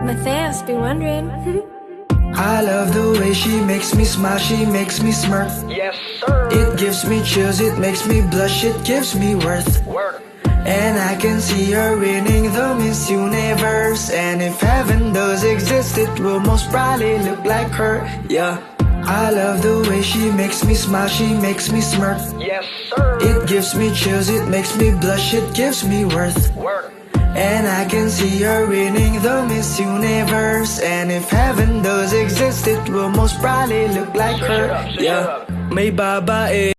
Matthias be wondering. I love the way she makes me smile, she makes me smirk. Yes, sir. It gives me chills, it makes me blush, it gives me worth. Work. And I can see her winning the Miss Universe. And if heaven does exist, it will most probably look like her, yeah. I love the way she makes me smile, she makes me smirk. Yes, sir. It gives me chills, it makes me blush, it gives me worth. Work. And I can see her winning the Miss Universe. And if heaven does exist, it will most probably look like her, yeah. May babae